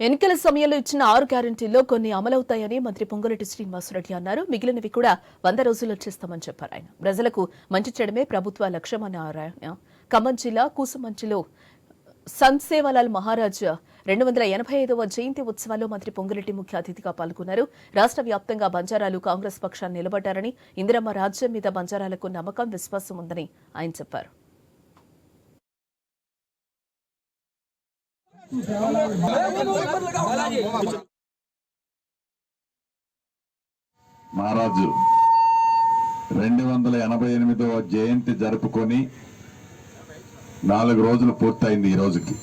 ఎన్నికల సమయంలో ఇచ్చిన 6 గ్యారెంటీల్లో కొన్ని అమలవుతాయని మంత్రి పొంగులేటి శ్రీనివాసరెడ్డి అన్నారు. మిగిలినవి కూడా 100 రోజుల్లో చేస్తామని చెప్పారు. ఆయన ప్రజలకు మంచి చేయడమే ప్రభుత్వ లక్ష్యమని ఆయన ఖమ్మం జిల్లా కూసుమంచిలో సంతసేవాలాల్ మహారాజ్ 285వ జయంతి ఉత్సవాల్లో మంత్రి పొంగులేటి ముఖ్య అతిథిగా పాల్గొన్నారు. రాష్ట్ర వ్యాప్తంగా బంజారాలు కాంగ్రెస్ పక్షాన్ని నిలబడ్డారని, ఇందిరమ్మ రాజ్యం మీద బంజారాలకు నమ్మకం, విశ్వాసం ఉందని ఆయన చెప్పారు. మహారాజు 288వ జయంతి జరుపుకొని 4 రోజులు పూర్తయింది. ఈ రోజుకి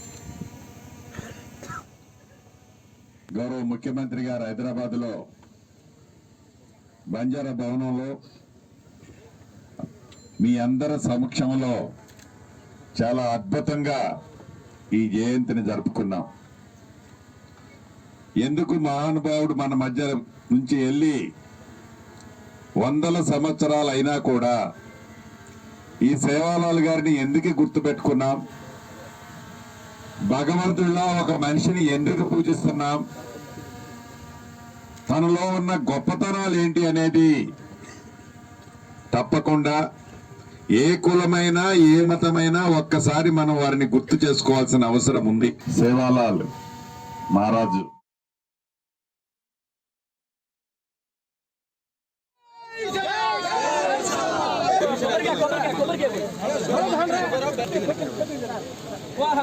గౌరవ ముఖ్యమంత్రి గారు హైదరాబాద్ లో బంజారా భవనంలో మీ అందరి సమక్షంలో చాలా అద్భుతంగా ఈ జయంతిని జరుపుకున్నాం. ఎందుకు మహానుభావుడు మన మధ్య నుంచి వెళ్ళి 100 సంవత్సరాలు అయినా కూడా ఈ సేవాలాల్ గారిని ఎందుకు గుర్తుపెట్టుకున్నాం, భగవంతుడిలా ఒక మనిషిని ఎందుకు పూజిస్తున్నాం, తనలో ఉన్న గొప్పతనాలు ఏంటి అనేది తప్పకుండా ఏ కులమైనా ఏ మతమైనా ఒక్కసారి మనం వారిని గుర్తు చేసుకోవాల్సిన అవసరం ఉంది. సేవాలాల్ మహారాజు వాహ